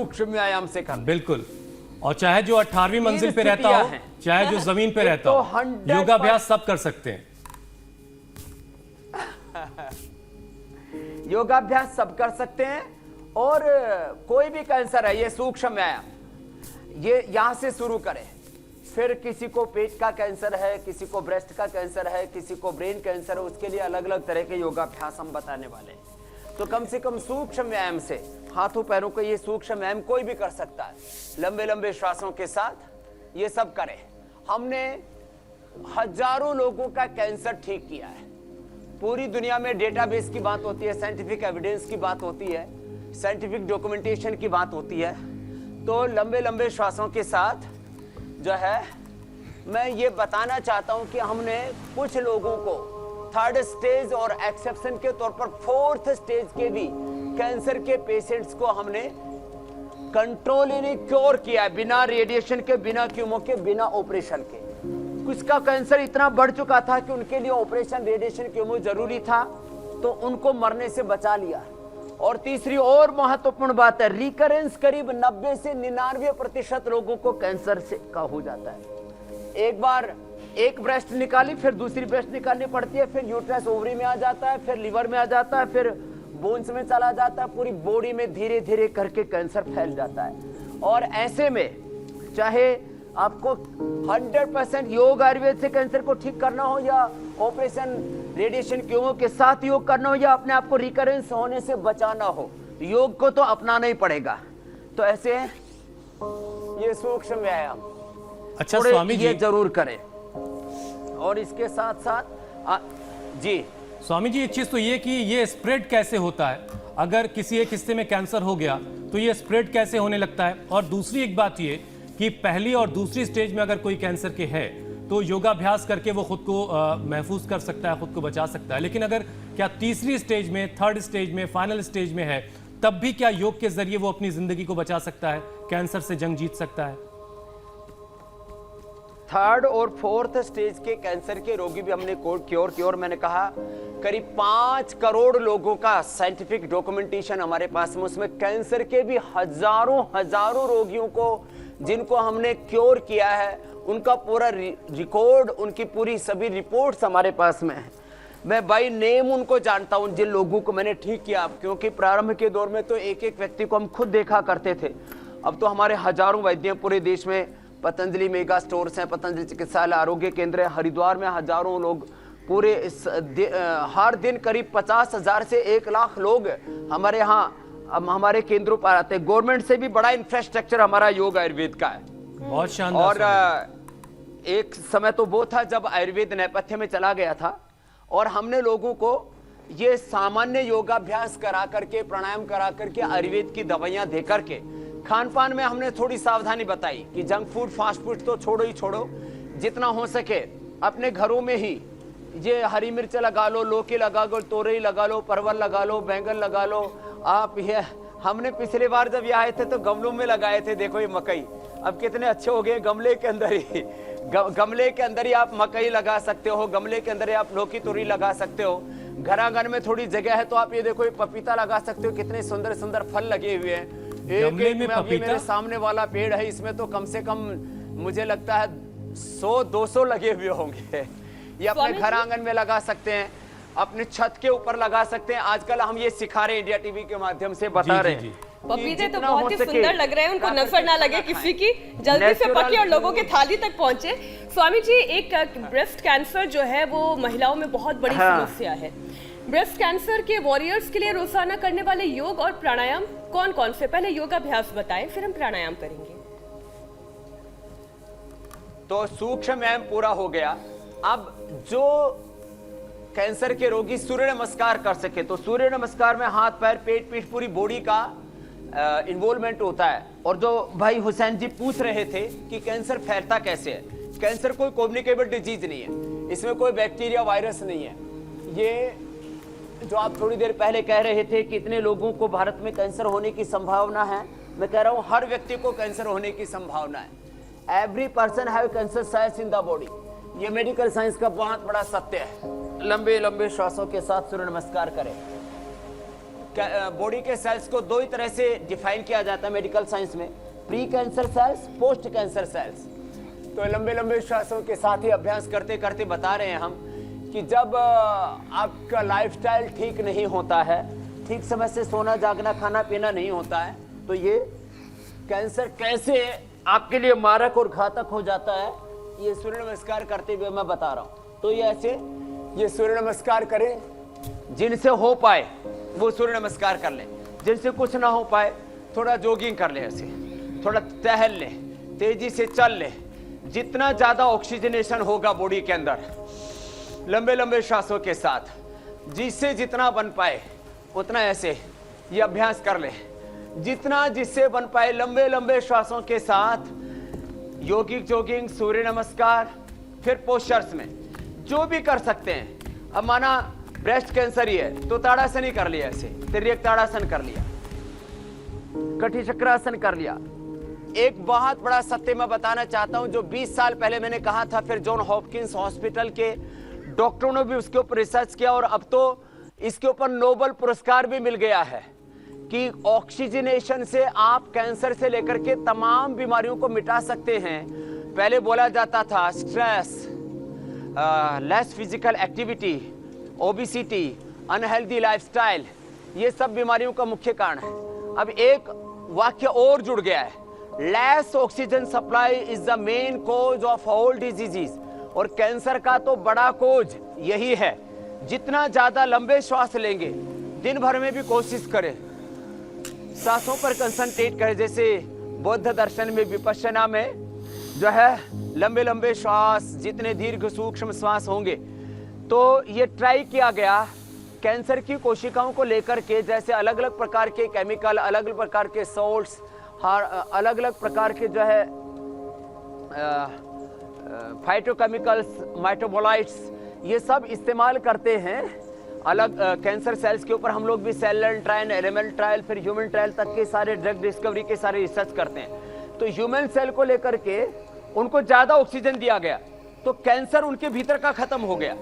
सूक्ष्म व्यायाम से करना। बिल्कुल। और चाहे जो 18वीं मंजिल पे रहता हो, चाहे जो जमीन पे रहता हो, योगाभ्यास सब कर सकते हैं। योगाभ्यास सब कर सकते हैं। और कोई भी कैंसर है, ये सूक्ष्म व्यायाम, ये यहां से शुरू करें। फिर किसी को पेट का कैंसर है, किसी को ब्रेस्ट का कैंसर है, किसी को ब्रेन कैंसर है, उसके लिए अलग अलग तरह के योगाभ्यास हम बताने वाले हैं। तो कम से कम सूक्ष्म व्यायाम से, हाथों पैरों का ये सूक्ष्म व्यायाम कोई भी कर सकता है, लंबे लंबे श्वासों के साथ ये सब करें। हमने हजारों लोगों का कैंसर ठीक किया है। पूरी दुनिया में डेटाबेस की बात होती है, साइंटिफिक एविडेंस की बात होती है, साइंटिफिक डॉक्यूमेंटेशन की बात होती है। तो लंबे लंबे श्वासों के साथ जो है, मैं ये बताना चाहता हूं कि हमने कुछ लोगों को थर्ड स्टेज और एक्सेप्शन के तौर पर फोर्थ स्टेज के भी कैंसर के पेशेंट्स को हमने कंट्रोल यानी क्योर किया है, बिना रेडिएशन के, बिना कीमो के, बिना ऑपरेशन के। कुछ का कैंसर इतना बढ़ चुका था कि उनके लिए ऑपरेशन, रेडिएशन, कीमो जरूरी था, तो उनको मरने से बचा लिया। और तीसरी और महत्वपूर्ण बात है, रिकरेंस करीब 90 से 99% लोगों को कैंसर से का हो जाता है। एक बार एक ब्रेस्ट निकाली, फिर दूसरी ब्रेस्ट निकालनी पड़ती है, फिर यूट्रस ओवरी में आ जाता है, फिर लिवर में आ जाता है, फिर बोन्स में चला जाता है, पूरी बॉडी में धीरे धीरे करके कैंसर फैल जाता है। और ऐसे में चाहे आपको 100% योग आयुर्वेद से कैंसर को ठीक करना हो, या ऑपरेशन, रेडिएशन, कीमो के साथ योग करना हो, या अपने आप को रिकरेंस होने से बचाना हो, योग को तो अपनाना ही पड़ेगा। तो ऐसे ये सूक्ष्म व्यायाम अच्छा स्वामी जी, ये जरूर करें। और इसके साथ साथ जी स्वामी जी, एक चीज तो ये कि ये स्प्रेड कैसे होता है, अगर किसी एक हिस्से में कैंसर हो गया तो ये स्प्रेड कैसे होने लगता है। और दूसरी एक बात ये कि पहली और दूसरी स्टेज में अगर कोई कैंसर के है तो योगाभ्यास करके वो खुद को महफूज कर सकता है, खुद को बचा सकता है। लेकिन अगर क्या तीसरी स्टेज में, थर्ड स्टेज में, फाइनल स्टेज में है, तब भी क्या योग के जरिए वो अपनी जिंदगी को बचा सकता है, कैंसर से जंग जीत सकता है? थर्ड और फोर्थ स्टेज के कैंसर के रोगी भी हमने क्योर मैंने कहा करीब 5 करोड़ लोगों का साइंटिफिक डॉक्यूमेंटेशन हमारे पास में, उसमें कैंसर के भी हजारों रोगियों को जिनको हमने क्योर किया है, उनका पूरा रिकॉर्ड, उनकी पूरी सभी रिपोर्ट्स हमारे पास में है। मैं बाय नेम उनको जानता हूं, जिन लोगों को मैंने ठीक किया, क्योंकि प्रारंभ के दौर में तो एक एक व्यक्ति को हम खुद देखा करते थे। अब तो हमारे हजारों वैद्य पूरे देश में, पतंजलि मेगा स्टोर्स हैं, पतंजलि चिकित्सालय, आरोग्य केंद्र है, हरिद्वार में हजारों लोग, पूरे हर दिन करीब 50,000 से 1 लाख लोग हमारे यहाँ हमारे केंद्रों पर आते हैं। गवर्नमेंट से भी बड़ा इंफ्रास्ट्रक्चर हमारा योग आयुर्वेद का है, बहुत शानदार। और एक समय तो वो था जब आयुर्वेद नेपथ्य में चला गया था, और हमने लोगों को ये सामान्य योगाभ्यास करा करके, प्राणायाम करा करके, आयुर्वेद की दवाइयां दे करके, खान पान में हमने थोड़ी सावधानी बताई कि जंक फूड, फास्ट फूड तो छोड़ो ही छोड़ो, जितना हो सके अपने घरों में ही ये हरी मिर्च लगा लो, लौकी लगा लो, तोरई लगा लो, परवल लगा लो, बैंगन लगा लो। आप ये हमने पिछली बार जब ये आए थे तो गमलों में लगाए थे, देखो ये मकई अब कितने अच्छे हो गए, गमले के अंदर ही, गमले के अंदर ही आप मकई लगा सकते हो, गमले के अंदर ही आप लौकी तोरई लगा सकते हो। घर आंगन में थोड़ी जगह है तो आप ये देखो ये पपीता लगा सकते हो, कितने सुंदर सुंदर फल लगे हुए हैं। एक में अब ये मेरे सामने वाला पेड़ है, इसमें तो कम से कम मुझे लगता है 100-200 लगे हुए होंगे। ये अपने घर आंगन में लगा सकते हैं, अपने छत के ऊपर लगा सकते हैं। आजकल हम ये सिखा रहे हैं, इंडिया टीवी के माध्यम से बता रहे हैं। पपीते तो बहुत ही सुंदर लग रहे हैं, उनको नफर ना लगे किसी की, जल्दी से पके और लोगों के थाली तक पहुंचे। स्वामी जी, एक ब्रेस्ट कैंसर जो है वो महिलाओं में बहुत बड़ी समस्या है। ब्रेस्ट कैंसर के वॉरियर्स के लिए रोजाना करने वाले योग और प्राणायाम कौन कौन से? पहले योगाभ्यास बताएं, फिर हम प्राणायाम करेंगे। तो सूक्ष्म व्यायाम पूरा हो गया। अब जो कैंसर के रोगी सूर्य नमस्कार कर सके, तो सूर्य नमस्कार में हाथ, पैर, पेट, पीठ, पूरी बॉडी का इन्वॉल्वमेंट होता है। और जो भाई हुसैन जी पूछ रहे थे कि कैंसर फैलता कैसे है, कैंसर कोई कम्युनिकेबल डिजीज नहीं है, इसमें कोई बैक्टीरिया, वायरस नहीं है। ये जो आप थोड़ी देर पहले कह रहे थे कि इतने लोगों को भारत में कैंसर होने की संभावना है, मैं कह रहा हूं हर व्यक्ति को कैंसर होने की संभावना है। Every person have cancer cells in the body. ये मेडिकल साइंस का बहुत बड़ा सत्य है। लंबे लंबे श्वासों के साथ सूर्य नमस्कार करें। बॉडी के सेल्स को दो ही तरह से डिफाइन किया जाता है मेडिकल साइंस में, pre cancer cells, post cancer cells. तो लंबे लंबे श्वासों के साथ ही अभ्यास करते करते बता रहे हैं हम कि जब आपका लाइफस्टाइल ठीक नहीं होता है, ठीक समय से सोना जागना खाना पीना नहीं होता है, तो ये कैंसर कैसे आपके लिए मारक और घातक हो जाता है, ये सूर्य नमस्कार करते हुए मैं बता रहा हूं। तो ये ऐसे ये सूर्य नमस्कार करें, जिनसे हो पाए वो सूर्य नमस्कार कर लें, जिनसे कुछ ना हो पाए थोड़ा जॉगिंग कर ले, ऐसे थोड़ा टहल ले, तेजी से चल ले। जितना ज्यादा ऑक्सीजनेशन होगा बॉडी के अंदर लंबे लंबे श्वासों के साथ, जिससे जितना बन पाए उतना ऐसे ये अभ्यास कर ले, जितना जिससे बन पाए लंबे लंबे श्वासों के साथ योगिक जॉगिंग, सूर्य नमस्कार, फिर पोस्चर्स में जो भी कर सकते हैं। अब माना ब्रेस्ट कैंसर ही है तो ताड़ासन ही कर लिया, ऐसे तिर्यक ताड़ासन कर लिया, कटी चक्रासन कर लिया। एक बहुत बड़ा सत्य मैं बताना चाहता हूं जो 20 साल पहले मैंने कहा था, फिर जॉन हॉपकिंस हॉस्पिटल के डॉक्टरों ने भी उसके ऊपर रिसर्च किया और अब तो इसके ऊपर नोबेल पुरस्कार भी मिल गया है कि ऑक्सीजनेशन से आप कैंसर से लेकर के तमाम बीमारियों को मिटा सकते हैं। पहले बोला जाता था stress, less physical activity, obesity, unhealthy lifestyle, ये सब बीमारियों का मुख्य कारण है। अब एक वाक्य और जुड़ गया है, less oxygen supply is the main cause of all diseases. और कैंसर का तो बड़ा कोज यही है। जितना ज्यादा लंबे श्वास लेंगे, दिन भर में भी कोशिश करें सांसों पर कंसंट्रेट करें, जैसे बौद्ध दर्शन में विपश्यना में जो है लंबे लंबे श्वास, जितने दीर्घ सूक्ष्म श्वास होंगे। तो ये ट्राई किया गया कैंसर की कोशिकाओं को लेकर के, जैसे अलग अलग प्रकार के केमिकल, अलग अलग प्रकार के सॉल्ट्स, अलग अलग प्रकार के जो है फाइटोकेमिकल्स, मेटाबोलाइट्स, ये सब इस्तेमाल करते हैं अलग कैंसर सेल्स के ऊपर। हम लोग भी सेल ट्रायल, एनिमल ट्रायल, फिर ह्यूमन ट्रायल तक के सारे ड्रग डिस्कवरी के सारे रिसर्च करते हैं। तो ह्यूमन सेल को लेकर के उनको ज्यादा ऑक्सीजन दिया गया तो कैंसर उनके भीतर का खत्म हो गया।